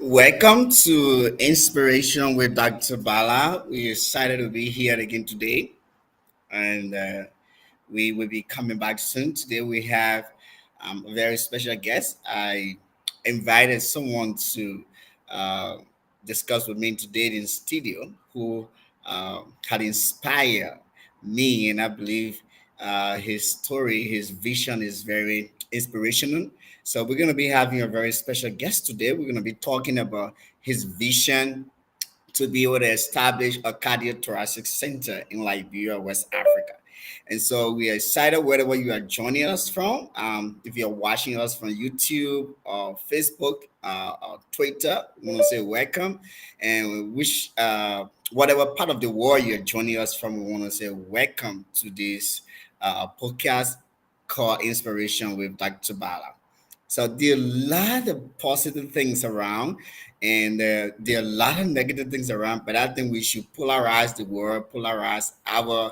Welcome to Inspiration with Dr. Bala. We're excited to be here again today, and we will be coming back soon. Today we have a very special guest. I invited someone to uh, discuss with me today in studio who had inspired me, and I believe his story, his vision is very inspirational. So we're going to be having a very special guest today. We're going to be talking about his vision to be able to establish a cardiothoracic center in Liberia, West Africa. And so we are excited wherever you are joining us from. If you're watching us from YouTube or Facebook or Twitter, we want to say welcome. And we wish whatever part of the world you're joining us from, we want to say welcome to this podcast called Inspiration with Dr. Bala. So there are a lot of positive things around, and there are a lot of negative things around. But I think we should polarize the world, polarize our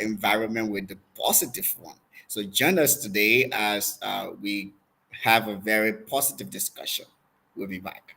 environment with the positive one. So join us today as we have a very positive discussion. We'll be back.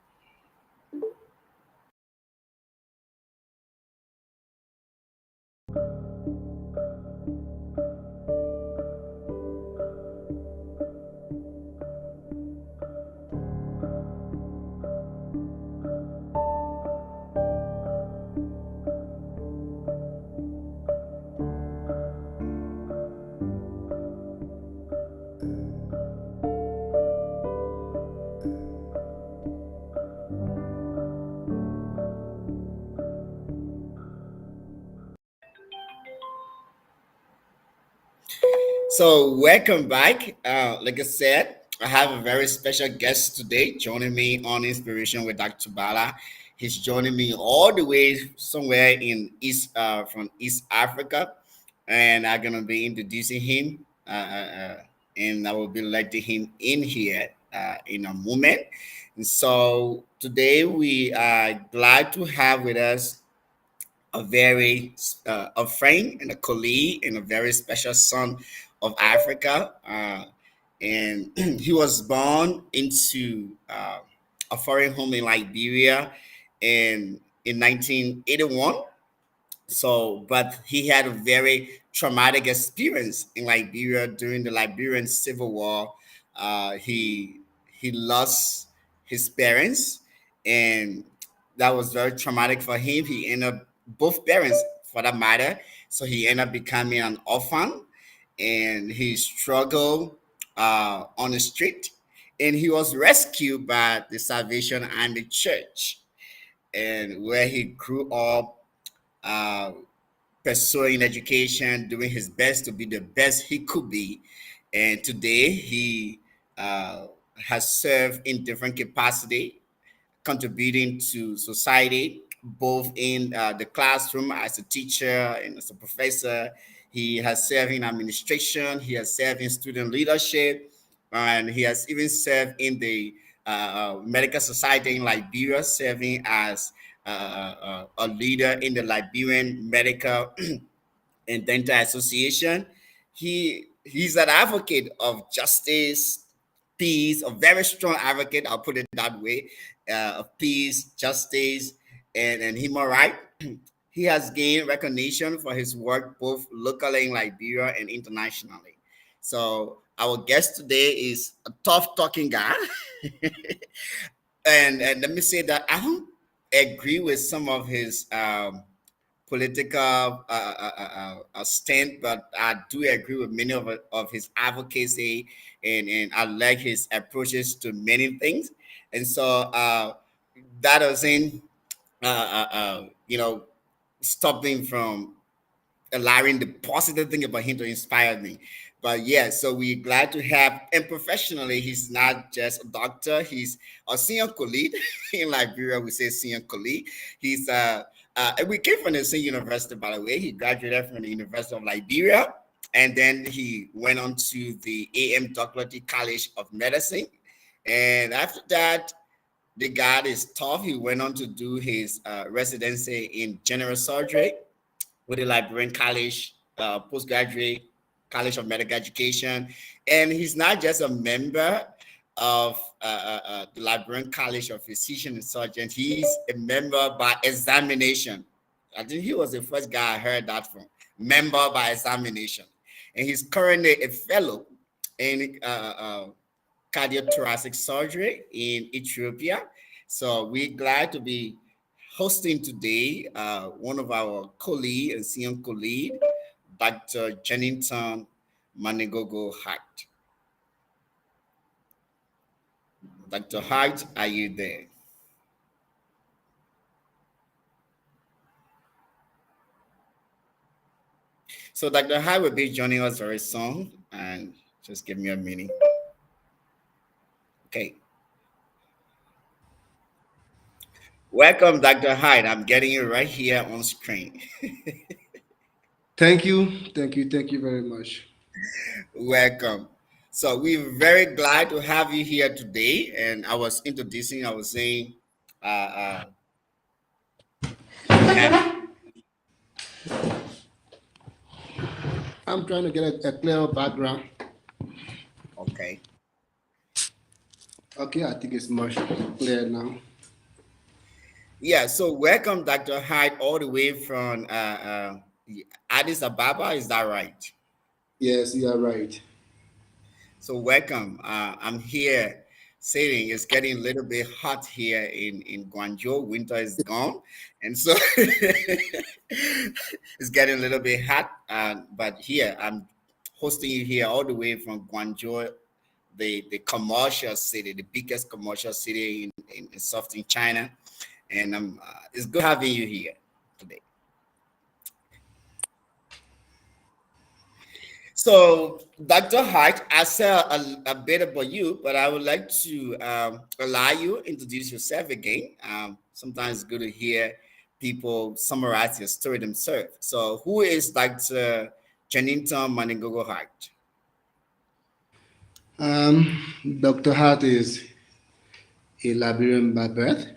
So, welcome back. Like I said, I have a very special guest today joining me on Inspiration with Dr. Bala. He's joining me all the way somewhere in from East Africa, and I'm gonna be introducing him, and I will be letting him in here in a moment. And so today we are glad to have with us a friend and a colleague and a very special son of Africa. And he was born into a foreign home in Liberia in 1981. So, but he had a very traumatic experience in Liberia during the Liberian Civil War. He lost his parents, and that was very traumatic for him. He ended up both parents, for that matter. So he ended up becoming an orphan, and he struggled on the street, and he was rescued by the Salvation Army Church, and where he grew up. Uh, Pursuing education, doing his best to be the best he could be. And today he has served in different capacity, contributing to society, both in the classroom as a teacher and as a professor. He has served in administration, he has served in student leadership, and he has even served in the medical society in Liberia, serving as a leader in the Liberian Medical and Dental Association. He's an advocate of justice, peace, a very strong advocate. I'll put it that way, of peace, justice, and human rights. He has gained recognition for his work both locally in Liberia and internationally. So our guest today is a tough talking guy. And let me say that I don't agree with some of his political stand, but I do agree with many of his advocacy, and I like his approaches to many things. And so that doesn't, you know, stop him from allowing the positive thing about him to inspire me. But yeah, so we're glad to have, and professionally, he's not just a doctor, he's a senior colleague. In Liberia, we say senior colleague. He's and we came from the same university, by the way. He graduated from the University of Liberia, and then he went on to the AM Doctorate College of Medicine. And after that, the guy is tough. He went on to do his residency in general surgery with the Liberian College, postgraduate College of Medical Education. And he's not just a member of the Liberian College of Physician and Surgeon, he's a member by examination. I think he was the first guy I heard that from. Member by examination. And he's currently a fellow in cardiothoracic surgery in Ethiopia. So we're glad to be hosting today one of our colleague and senior colleague, Dr. Jennington Minagogo Hart. Dr. Hart, are you there? So Dr. Hart will be joining us very soon, and just give me a minute. Okay. Welcome, Dr. Hyde. I'm getting you right here on screen. Thank you very much. Welcome. So we're very glad to have you here today. And I was saying, we have, I'm trying to get a clearer background. okay. Okay, I think it's much clear now. Yeah, so welcome, Dr. Hyde, all the way from Addis Ababa. Is that right? Yes, you are right. So welcome. I'm here sitting. It's getting a little bit hot here in Guangzhou. Winter is gone, and so it's getting a little bit hot. But here I'm hosting you here all the way from Guangzhou, the commercial city, the biggest commercial city in southern China, and it's good having you here today. So, Dr. Hart, I said a bit about you, but I would like to allow you introduce yourself again. Sometimes it's good to hear people summarize their story themselves. So, who is Dr. Jennington Maningogo Hart? Dr. Hart is a Liberian by birth.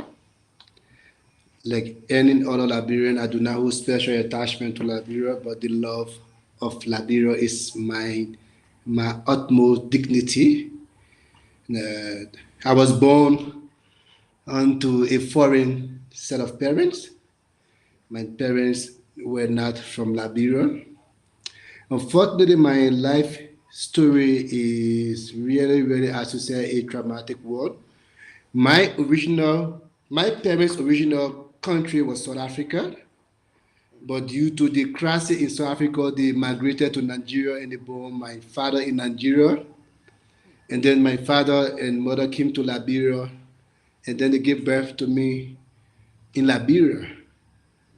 Like any other Liberian, I do not hold special attachment to Liberia, but the love of Liberia is my utmost dignity. Uh, I was born onto a foreign set of parents. My parents were not from Liberia. Unfortunately, my life story is really, really, as you say, a traumatic one. My parents' original country was South Africa, but due to the crisis in South Africa, they migrated to Nigeria and they born my father in Nigeria. And then my father and mother came to Liberia, and then they gave birth to me in Liberia.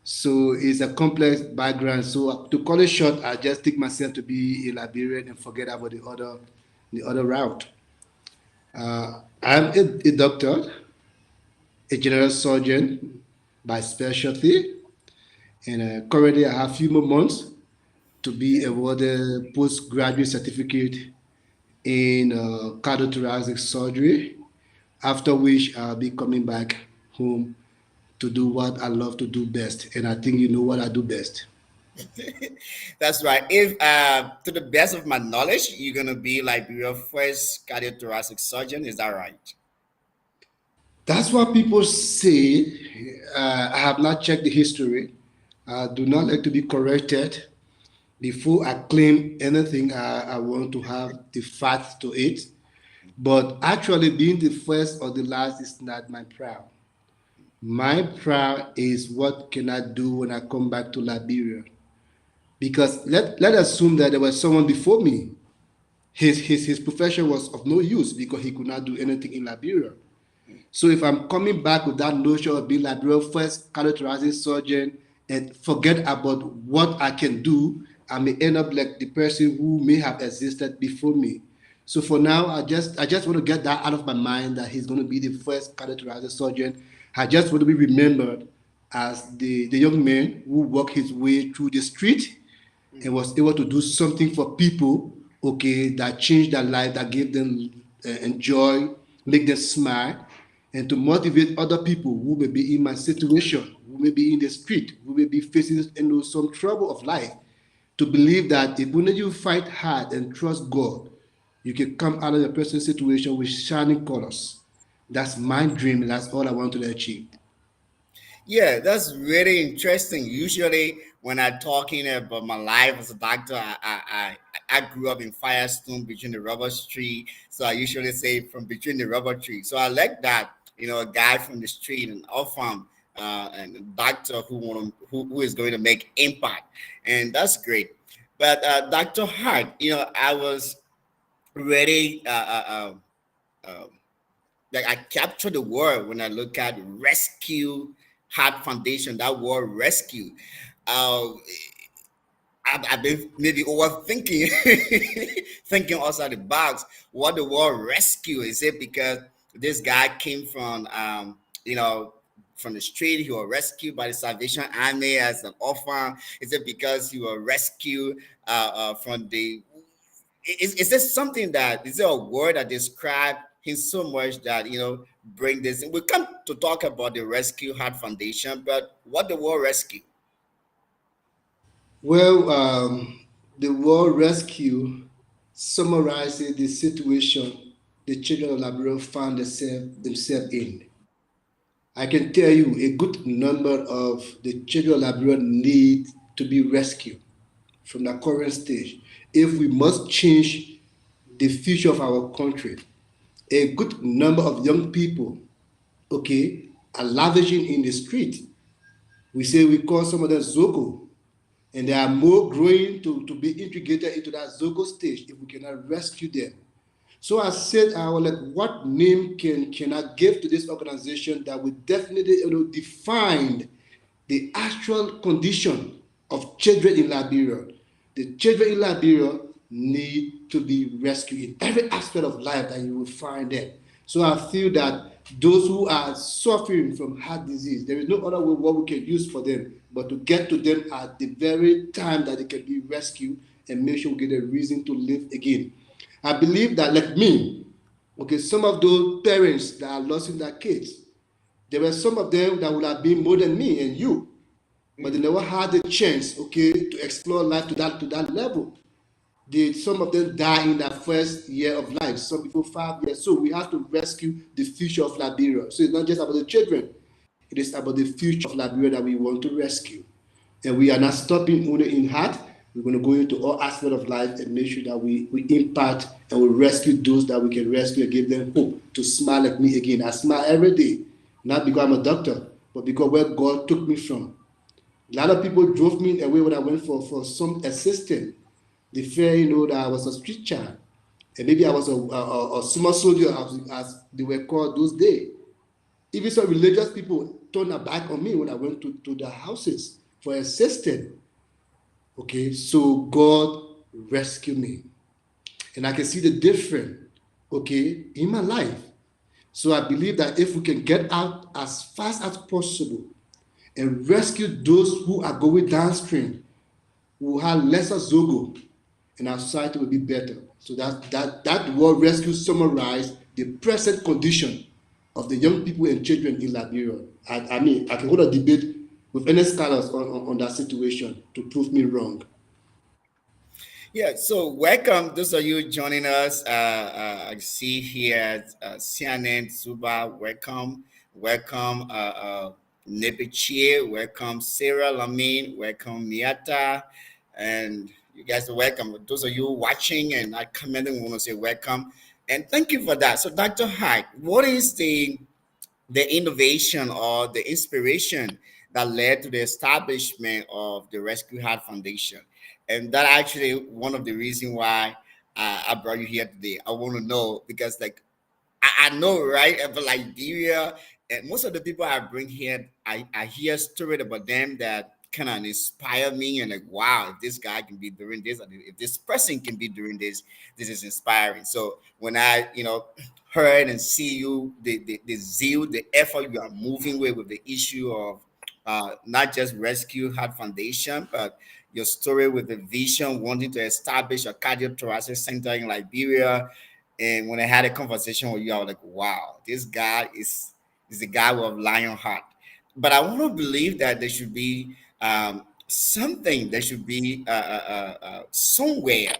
So it's a complex background. So to call it short, I just take myself to be a Liberian and forget about the other route. I'm a doctor, a general surgeon by specialty, and currently I have few more months to be awarded postgraduate certificate in cardiothoracic surgery. After which I'll be coming back home to do what I love to do best, and I think you know what I do best. That's right. If to the best of my knowledge, you're gonna be like your first cardiothoracic surgeon. Is that right? That's what people say. I have not checked the history. I do not like to be corrected. Before I claim anything, I want to have the facts to it. But actually, being the first or the last is not my proud. My proud is what can I do when I come back to Liberia. Because let assume that there was someone before me. His profession was of no use because he could not do anything in Liberia. So if I'm coming back with that notion of being Liberia's first cardiothoracic surgeon and forget about what I can do, I may end up like the person who may have existed before me. So for now, I just want to get that out of my mind that he's going to be the first cardiothoracic surgeon. I just want to be remembered as the young man who worked his way through the street and was able to do something for people, okay, that changed their life, that gave them enjoy, make them smile, and to motivate other people who may be in my situation, who may be in the street, who may be facing some trouble of life, to believe that if only you fight hard and trust God, you can come out of your personal situation with shining colors. That's my dream. That's all I want to achieve. Yeah, that's really interesting. Usually, when I'm talking about my life as a doctor, I grew up in Firestone between the rubber tree. So I usually say from between the rubber tree. So I like that, a guy from the street, an orphan, and a doctor who is going to make impact, and that's great. But Dr. Hart, I was really like I capture the word when I look at rescue heart foundation. That word rescue. Uh, I've been maybe overthinking, thinking outside the box. What the word rescue is it? Because this guy came from, from the street. He was rescued by the Salvation Army as an orphan. Is it because he was rescued from the is this something that is there a word that describe him so much that bring this in? We come to talk about the Rescue Heart Foundation, but what the word rescue? Well, the word rescue summarizes the situation the children of Liberia found themselves in. I can tell you a good number of the children of Liberia need to be rescued from the current stage if we must change the future of our country. A good number of young people, okay, are lavishing in the street. We call some of them Zogo, and they are more growing to be integrated into that Zogo stage if we cannot rescue them. So I said, I was like, what name can I give to this organization that will definitely define the actual condition of children in Liberia? The children in Liberia need to be rescued in every aspect of life that you will find them. So I feel that those who are suffering from heart disease, there is no other way what we can use for them but to get to them at the very time that they can be rescued and make sure we get a reason to live again. I believe that, like me, okay, some of those parents that are losing their kids, there were some of them that would have been more than me and you, but they Mm. never had the chance, okay, to explore life to that level. Some of them die in their first year of life, some people 5 years. So we have to rescue the future of Liberia. So it's not just about the children, it is about the future of Liberia that we want to rescue. And we are not stopping only in heart. We're going to go into all aspects of life and make sure that we impact and we rescue those that we can rescue and give them hope to smile like me again. I smile every day, not because I'm a doctor, but because where God took me from. A lot of people drove me away when I went for some assistance. They fear, that I was a street child. And maybe I was a summer soldier, as they were called those days. Even some religious people turned their back on me when I went to their houses for assistance. Okay, so God rescued me. And I can see the difference, okay, in my life. So I believe that if we can get out as fast as possible and rescue those who are going downstream, we will have lesser Zogo, and our society will be better. So that word rescue summarizes the present condition of the young people and children in Liberia. I mean, I can hold a debate with any scholars on that situation to prove me wrong. Yeah, so welcome those of you joining us. I see here CNN Zuba, welcome, welcome Nebichie, welcome Sarah Lamine, welcome Miata, and you guys are welcome. Those of you watching and not commenting, want to say welcome and thank you for that. So, Dr. Hyde, what is the innovation or the inspiration that led to the establishment of the Rescue Heart Foundation? And that actually one of the reasons why I brought you here today. I want to know because like I know right about Liberia and most of the people I bring here I hear story about them that kind of inspire me, and like, wow, if this guy can be doing this, and if this person can be doing this, this is inspiring. So when I, heard and see you, the zeal, the effort you are moving with the issue of not just Rescue Heart Foundation, but your story with the vision wanting to establish a cardiothoracic center in Liberia. And when I had a conversation with you, I was like, wow, this guy is the guy with a lion heart. But I want to believe that there should be something, there should be somewhere,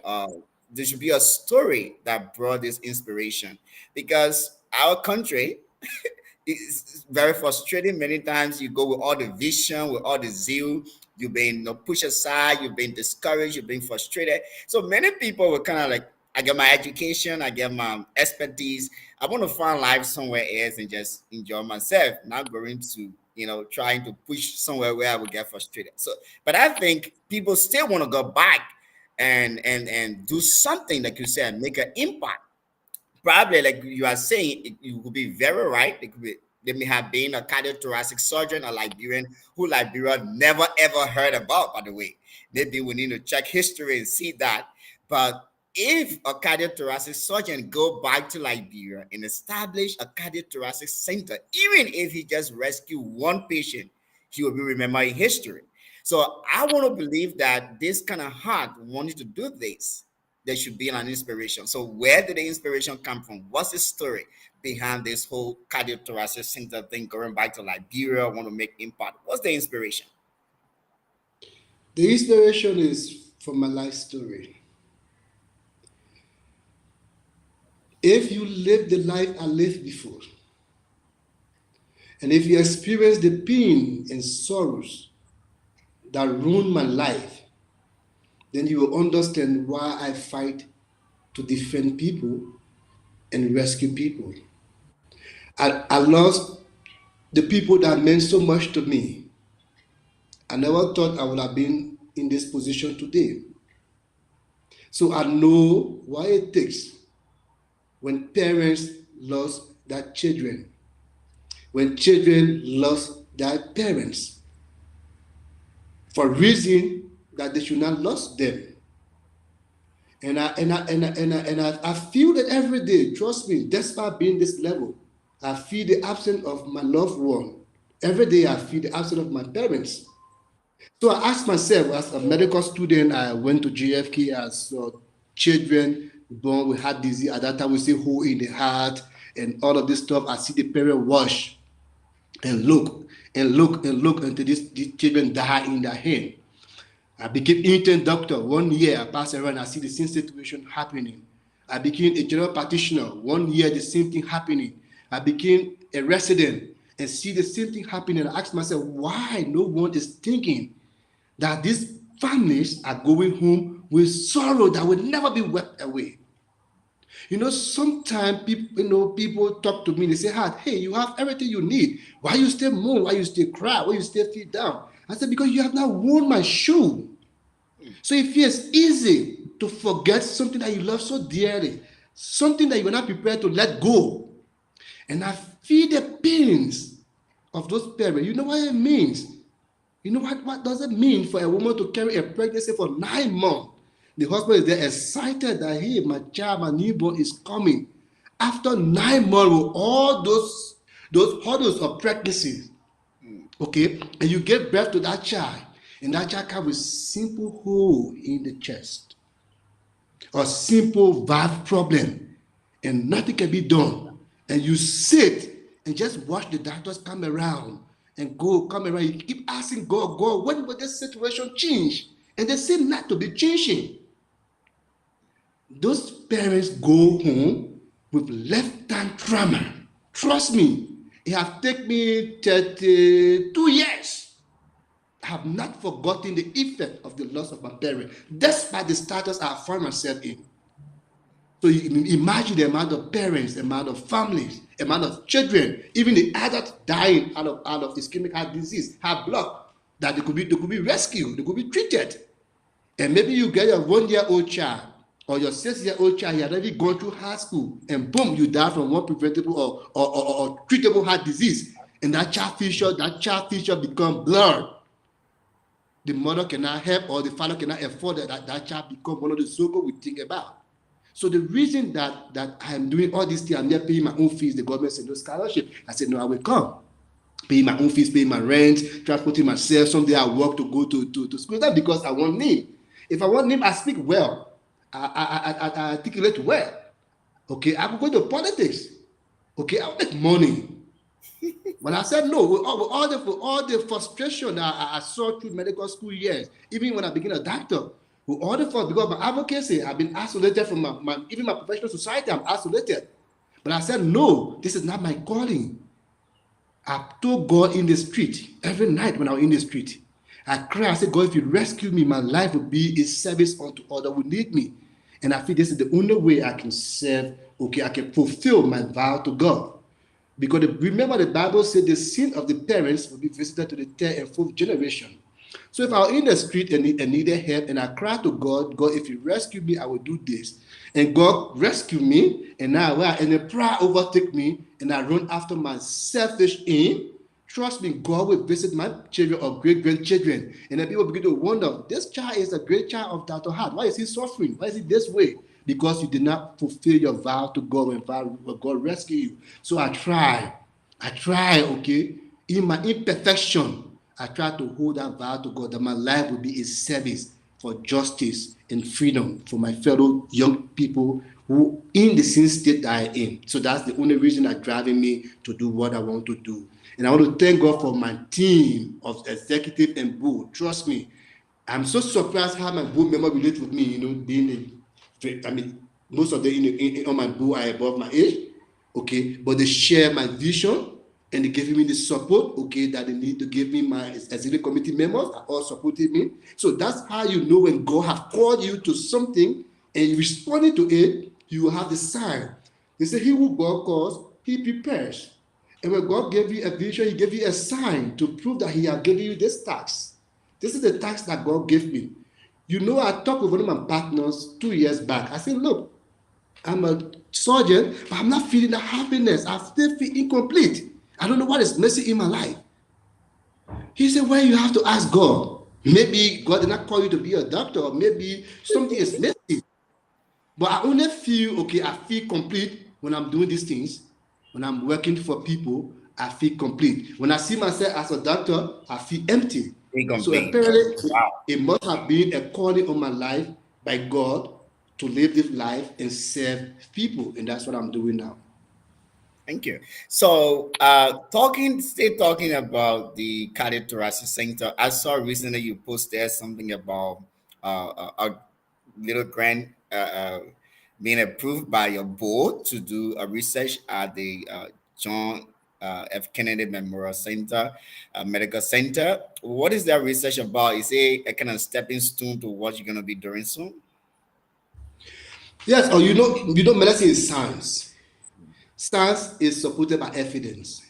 there should be a story that brought this inspiration, because our country, it's very frustrating. Many times you go with all the vision, with all the zeal, you've been pushed aside, you've been discouraged, you've been frustrated. So many people were kind of like, I get my education, I get my expertise. I want to find life somewhere else and just enjoy myself, not going to, trying to push somewhere where I would get frustrated. So, but I think people still want to go back and do something, like you said, make an impact. Probably, like you are saying, you could be very right. It could be, they may have been a cardiothoracic surgeon, a Liberian who Liberia never ever heard about, by the way. Maybe we need to check history and see that. But if a cardiothoracic surgeon go back to Liberia and establish a cardiothoracic center, even if he just rescue one patient, he will be remembered in history. So I want to believe that this kind of heart wanted to do this, there should be an inspiration. So where did the inspiration come from? What's the story behind this whole cardiothoracic center thing, going back to Liberia, want to make impact? What's the inspiration? The inspiration is from my life story. If you live the life I lived before, and if you experience the pain and sorrows that ruined my life, then you will understand why I fight to defend people and rescue people. I lost the people that meant so much to me. I never thought I would have been in this position today. So I know what it takes when parents lost their children, when children lost their parents, for reason that they should not lose them. And I feel that every day, trust me, despite being this level, I feel the absence of my loved one. Every day I feel the absence of my parents. So I asked myself, as a medical student, I went to JFK as children born with heart disease. At that time, we see hole in the heart and all of this stuff. I see the parent wash and look and look and look until these children die in their hand. I became intern doctor. 1 year I passed around, I see the same situation happening. I became a general practitioner. 1 year, the same thing happening. I became a resident and see the same thing happening. I asked myself, why no one is thinking that these families are going home with sorrow that will never be wiped away? Sometimes people talk to me, they say, Hart, hey, you have everything you need. Why you still moan? Why you still cry? Why you still feel down? I said, because you have not worn my shoe. So it feels easy to forget something that you love so dearly, something that you are not prepared to let go. And I feel the pains of those parents. You know what it means? You know what does it mean for a woman to carry a pregnancy for 9 months? The husband is there excited that, hey, my child, my newborn is coming. After 9 months, with all those hurdles of pregnancy, okay, and you give birth to that child, and that child comes with simple hole in the chest, or simple valve problem, and nothing can be done. And you sit and just watch the doctors come around and come around. You keep asking God, when will this situation change? And they seem not to be changing. Those parents go home with lifetime trauma. Trust me, it has taken me 32 years. I have not forgotten the effect of the loss of my parents, despite the status I found myself in. So you imagine the amount of parents, the amount of families, the amount of children, even the adults dying out of ischemic heart disease, heart block, that they could be rescued, they could be treated. And maybe you get your 1 year old child or your 6 year old child, he had already gone through high school, and boom, you die from one preventable or treatable heart disease. And that child feature become blurred. the mother cannot help or the father cannot afford that child become one of the so-called we think about. So the reason that I'm doing all these things, I'm not paying my own fees, the government said no scholarship. I said, no, I will come. Paying my own fees, paying my rent, transporting myself. Someday I work to go to school. That's because I want name. If I want name, I speak well. I articulate well. Okay, I could go to politics. Okay, I'll make money. But I said no, with all the frustration that I saw through medical school years, even when I became a doctor, with all the frustration, because my advocacy, I've been isolated from even my professional society, I'm isolated. But I said, no, this is not my calling. I told God in the street, every night when I was in the street, I cried, I said, God, if you rescue me, my life will be a service unto others who need me. And I feel this is the only way I can serve, okay, I can fulfill my vow to God. Because remember, the Bible said the sin of the parents will be visited to the third and fourth generation. So if I was in the street and needed help and I cried to God, God, if you rescue me, I will do this. And God rescued me, and now and the pride overtake me, and I run after my selfish aim. Trust me, God will visit my children or great grandchildren. And then people begin to wonder, this child is a great child of Dr. Hart. Why is he suffering? Why is he this way? Because you did not fulfill your vow to God when God rescued you. So I try, okay, in my imperfection, I try to hold that vow to God that my life will be a service for justice and freedom for my fellow young people who in the same state that I am. So that's the only reason that's driving me to do what I want to do. And I want to thank God for my team of executive and board. Trust me, I'm so surprised how my board member relate with me, being I mean, most of them on my board are above my age, okay, but they share my vision and they give me the support, okay, that they need to give me. My executive committee members are all supporting me. So that's how you know when God has called you to something and you responding to it, you will have the sign. They say, he who God calls, he prepares. And when God gave you a vision, he gave you a sign to prove that he has given you this task. This is the task that God gave me. I talked with one of my partners 2 years back. I said, look, I'm a surgeon, but I'm not feeling the happiness. I still feel incomplete. I don't know what is missing in my life. He said, well, you have to ask God. Maybe God did not call you to be a doctor, or maybe something is missing. But I only feel, okay, I feel complete when I'm doing these things. When I'm working for people, I feel complete. When I see myself as a doctor, I feel empty. So Incomplete. apparently, Wow. it must have been a calling on my life by God to live this life and serve people. And that's what I'm doing now. Thank you. So, still talking about the Cardiothoracic Center. I saw recently you posted something about a little grant being approved by your board to do a research at the John F. Kennedy Memorial Center, Medical Center. What is that research about? Is it a kind of stepping stone to what you're going to be doing soon? Yes, or medicine is science. Science is supported by evidence.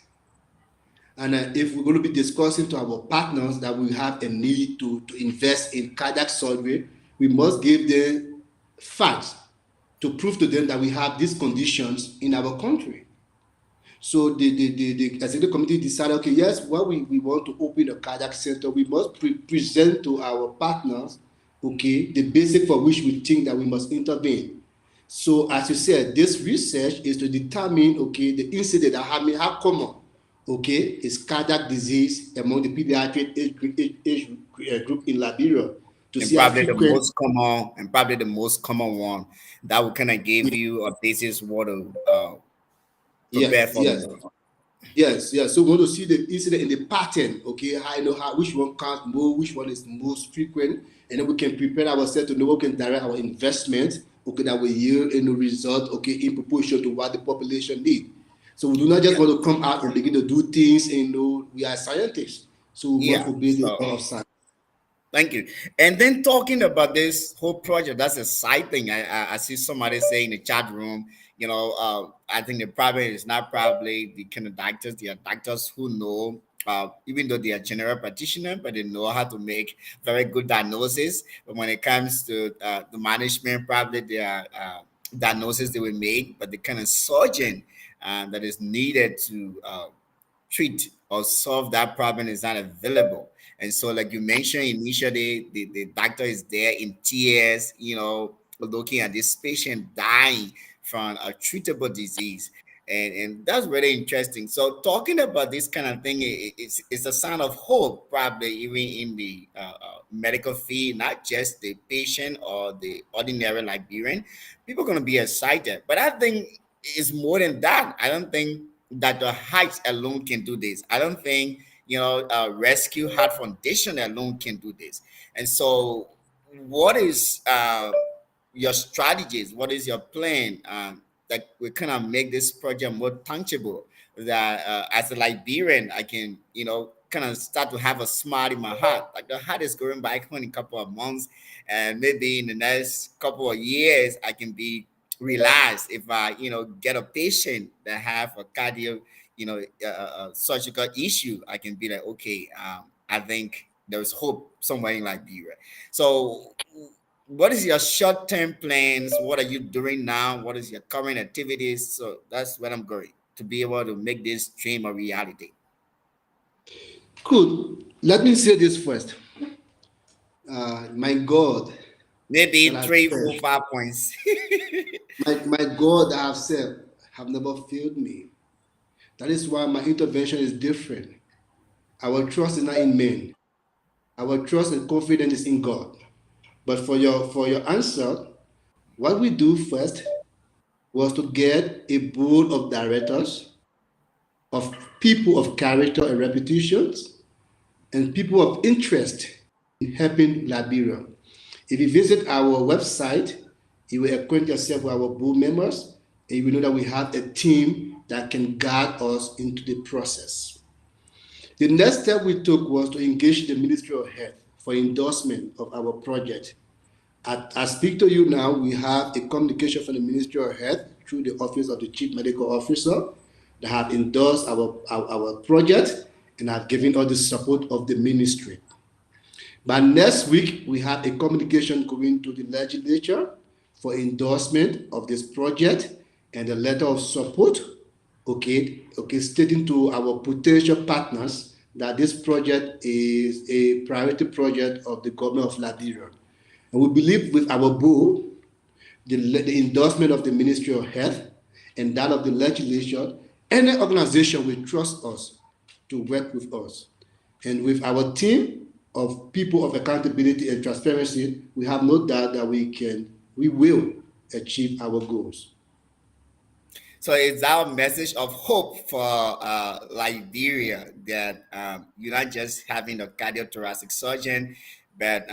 And if we're going to be discussing to our partners that we have a need to invest in cardiac surgery, we must give them facts to prove to them that we have these conditions in our country. So the executive committee decided, okay, yes, well, we want to open a cardiac center. We must present to our partners, okay, the basic for which we think that we must intervene. So as you said, this research is to determine, okay, the incident that how common, okay, is cardiac disease among the pediatric age group in Liberia to And see how probably the frequent. most common one that will kind of give you a basis what to prepare Yes, for yes. more. Yes, yes. So we want to see the incident in the pattern, okay? How I know how which one counts more, which one is most frequent, and then we can prepare ourselves to know we can direct our investment, okay, that will yield in the result, okay, in proportion to what the population need. So we do not just Yeah, want to come out and begin to do things and we are scientists. So we must yeah. obey the law of science. Thank you. And then talking about this whole project, that's a side thing. I see somebody say in the chat room, I think the problem is not probably the kind of doctors. They are doctors who know, even though they are general practitioner, but they know how to make very good diagnosis. But when it comes to the management, probably they are diagnosis they will make, but the kind of surgeon that is needed to treat or solve that problem is not available. And so, like you mentioned initially, the doctor is there in tears, looking at this patient dying from a treatable disease. And that's really interesting. So talking about this kind of thing, it's a sign of hope, probably even in the medical field, not just the patient or the ordinary Liberian. People are going to be excited. But I think it's more than that. I don't think that the Heights alone can do this. I don't think, Rescue Heart Foundation alone can do this. And so what is your strategies? What is your plan that we kind of make this project more tangible? That as a Liberian, I can, kind of start to have a smile in my heart. Like the heart is going back home in a couple of months, and maybe in the next couple of years, I can be relaxed if I, get a patient that have a cardio, surgical issue. I can be like, okay, I think there's hope somewhere in Liberia. So what is your short-term plans? What are you doing now? What is your current activities? So that's what I'm going to be able to make this dream a reality. Cool. Let me say this first. My God that Maybe I've three, four, served, 5 points. my God that I've served have never failed me. That is why my intervention is different. Our trust is not in men. Our trust and confidence is in God. But for your answer, what we do first was to get a board of directors, of people of character and reputations, and people of interest in helping Liberia. If you visit our website, you will acquaint yourself with our board members, and you will know that we have a team that can guide us into the process. The next step we took was to engage the Ministry of Health for endorsement of our project. I speak to you now, we have a communication from the Ministry of Health through the Office of the Chief Medical Officer that have endorsed our project and have given us the support of the ministry. By next week, we have a communication going to the legislature for endorsement of this project and a letter of support, okay, stating to our potential partners that this project is a priority project of the government of Liberia. And we believe with our board, the endorsement of the Ministry of Health and that of the legislature, any organization will trust us to work with us. And with our team of people of accountability and transparency, we have no doubt that we will achieve our goals. So it's our message of hope for Liberia that you're not just having a cardiothoracic surgeon, but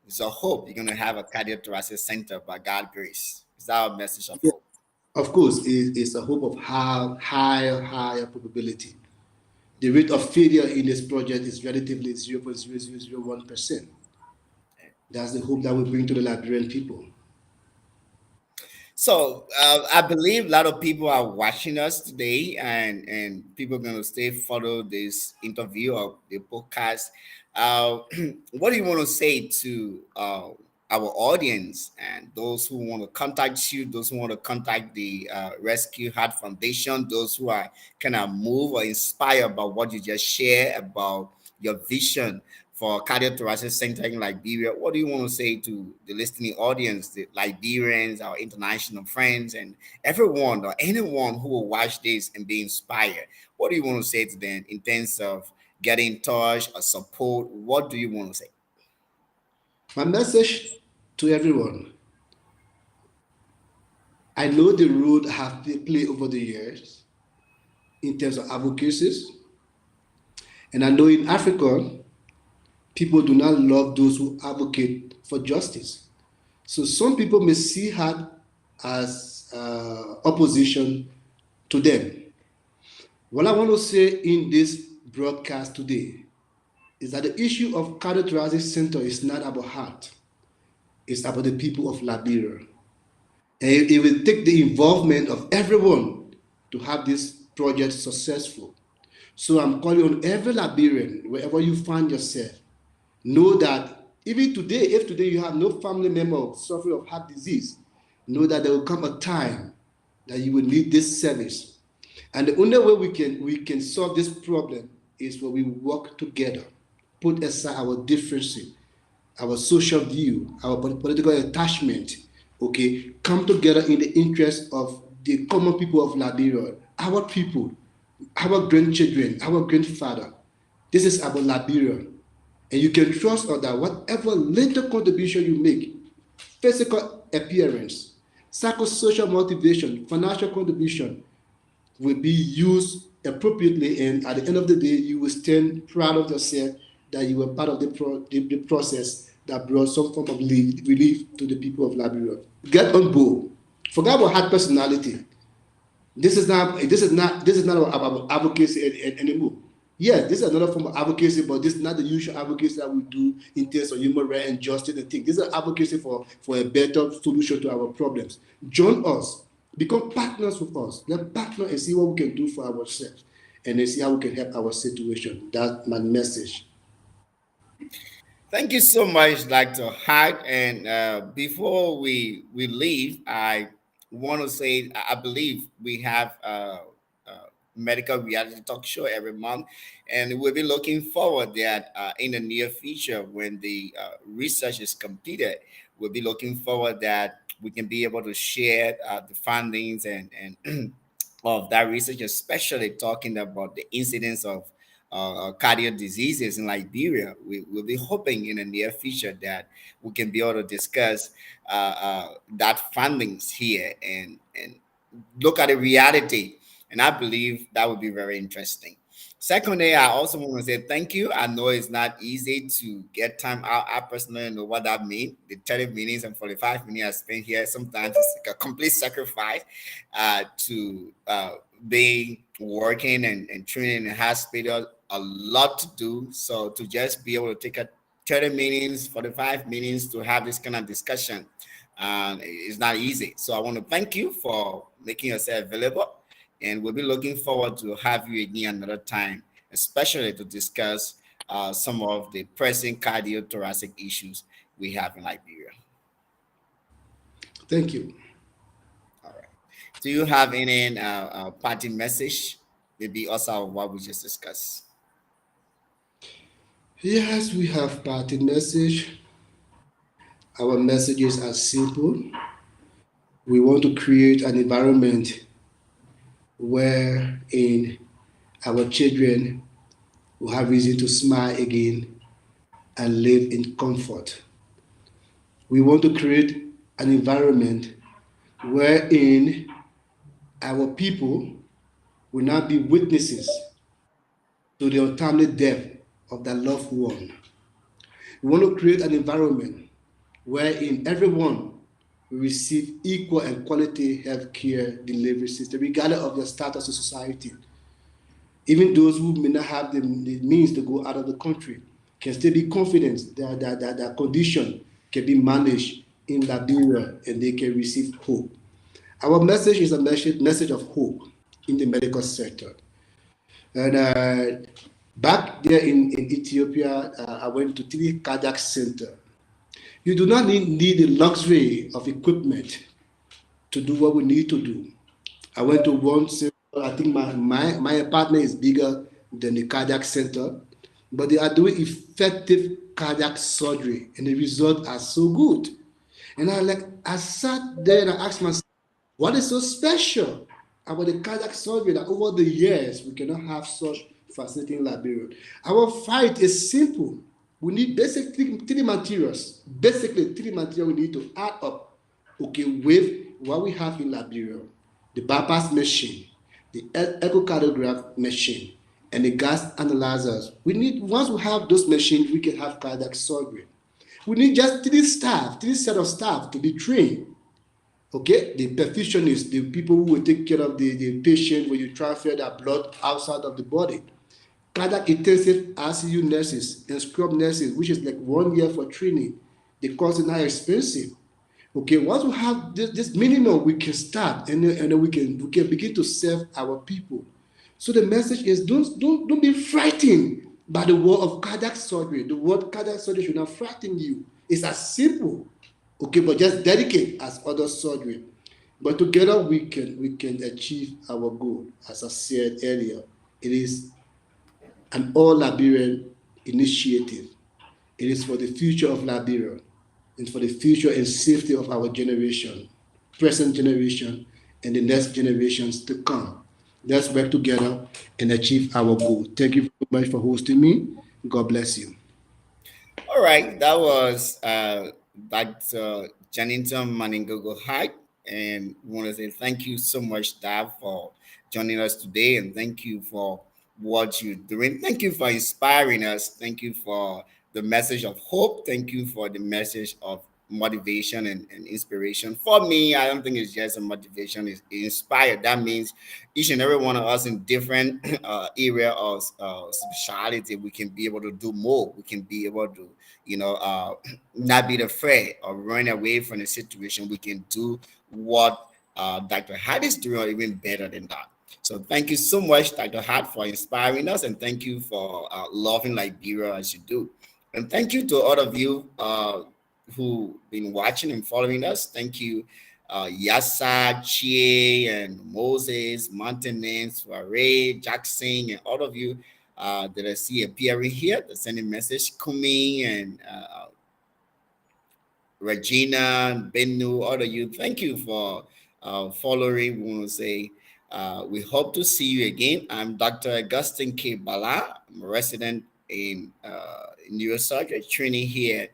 it's a hope you're going to have a cardiothoracic center by God's grace. It's our message of Yeah, hope. of course, it's a hope of higher probability. The rate of failure in this project is relatively 0.0001%. That's the hope that we bring to the Liberian people. So I believe a lot of people are watching us today, and people are going to stay follow this interview or the podcast. Uh, what do you want to say to our audience and those who want to contact you, those who want to contact the Rescue Heart Foundation, those who are kind of moved or inspired by what you just shared about your vision for cardiothoracic center in Liberia? What do you want to say to the listening audience, the Liberians, our international friends, and everyone or anyone who will watch this and be inspired? What do you want to say to them in terms of getting in touch or support? What do you want to say? My message to everyone, I know the road I have played over the years in terms of advocacies, and I know in Africa, people do not love those who advocate for justice. So some people may see her as opposition to them. What I want to say in this broadcast today is that the issue of cardiothoracic center is not about heart. It's about the people of Liberia. And it will take the involvement of everyone to have this project successful. So I'm calling on every Liberian, wherever you find yourself, know that even today, if today you have no family member suffering of heart disease, know that there will come a time that you will need this service. And the only way we can solve this problem is where we work together, put aside our differences, our social view, our political attachment, okay, come together in the interest of the common people of Liberia, our people, our grandchildren, our grandfather. This is about Liberia. And you can trust us that whatever little contribution you make, physical appearance, psychosocial motivation, financial contribution, will be used appropriately, and at the end of the day you will stand proud of yourself that you were part of the process that brought some form of relief to the people of Liberia. Get on board. Forget about hard personality. This is not about advocacy anymore. Yes, this is another form of advocacy, but this is not the usual advocacy that we do in terms of human rights and justice and things. This is advocacy for a better solution to our problems. Join us, become partners with us. Let's partner and see what we can do for ourselves, and then see how we can help our situation. That's my message. Thank you so much, Dr. Hart. And before we leave, I want to say I believe we have a medical reality talk show every month, and we'll be looking forward that in the near future, when the research is completed, we'll be looking forward that we can be able to share the findings and of that research, especially talking about the incidence of cardiac diseases in Liberia. We will be hoping in the near future that we can be able to discuss that findings here and look at the reality. And I believe that would be very interesting. Secondly, I also want to say thank you. I know it's not easy to get time out. I personally know what that means. The 30 minutes and 45 minutes I spent here, sometimes it's like a complete sacrifice to being working and training in hospital, a lot to do. So to just be able to take a 30 minutes, 45 minutes to have this kind of discussion, it's not easy. So I want to thank you for making yourself available. And we'll be looking forward to have you again another time, especially to discuss some of the pressing cardiothoracic issues we have in Liberia. Thank you. All right. Do you have any party message? Maybe also what we just discussed. Yes, we have party message. Our messages are simple. We want to create an environment wherein our children will have reason to smile again and live in comfort. We want to create an environment wherein our people will not be witnesses to the untimely death of their loved one. We want to create an environment wherein everyone will receive equal and quality healthcare delivery system, regardless of their status in society. Even those who may not have the means to go out of the country can still be confident that their condition can be managed in Liberia and they can receive hope. Our message is a message of hope in the medical sector. And back there in Ethiopia, I went to three cardiac center. You do not need the luxury of equipment to do what we need to do. I went to one center. I think my apartment is bigger than the cardiac center, but they are doing effective cardiac surgery, and the results are so good. And I sat there and I asked myself, what is so special about the cardiac surgery that over the years we cannot have such facility in Liberia? Our fight is simple. We need basic three materials. Basically, three materials we need to add up, okay, with what we have in Liberia: the bypass machine, the echocardiograph machine, and the gas analyzers. We need, once we have those machines, we can have cardiac surgery. We need just three set of staff to be trained. Okay, the perfusionists, the people who will take care of the patient when you transfer their blood outside of the body. Cardiac intensive ICU nurses and scrub nurses, which is like 1 year for training. The cost is not expensive. Okay, once we have this minimum, we can start, and then we can begin to serve our people. So the message is, don't be frightened by the word of cardiac surgery. The word cardiac surgery should not frighten you. It's as simple, okay, but just dedicate as other surgery. But together we can achieve our goal. As I said earlier, it is an all Liberian initiative. It is for the future of Liberia and for the future and safety of our generation, present generation, and the next generations to come. Let's work together and achieve our goal. Thank you very much for hosting me. God bless you. All right, that was Dr. Janington Maningogo Hart. And we want to say thank you so much, Dad, for joining us today. And thank you for what you're doing. Thank you for inspiring us. Thank you for the message of hope. Thank you for the message of motivation and inspiration. For me, I don't think it's just a motivation, it's inspired. That means each and every one of us in different area of speciality, we can be able to do more. We can be able to not be afraid or run away from the situation. We can do what Dr. Hart is doing, or even better than that. So thank you so much, Dr. Hart, for inspiring us, and thank you for loving Liberia as you do. And thank you to all of you who been watching and following us. Thank you, Yasa, Chie, and Moses, Montanens, Ray, Jackson, and all of you that I see appearing here, the sending message, Kumi and Regina, Bennu, all of you. Thank you for following. We want to say we hope to see you again. I'm Dr. Augustine K. Ballah. I'm a resident in neurosurgery training here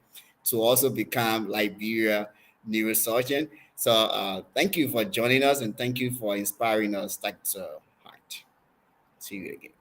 to also become Liberia neurosurgeon. So thank you for joining us and thank you for inspiring us, Dr. Hart. See you again.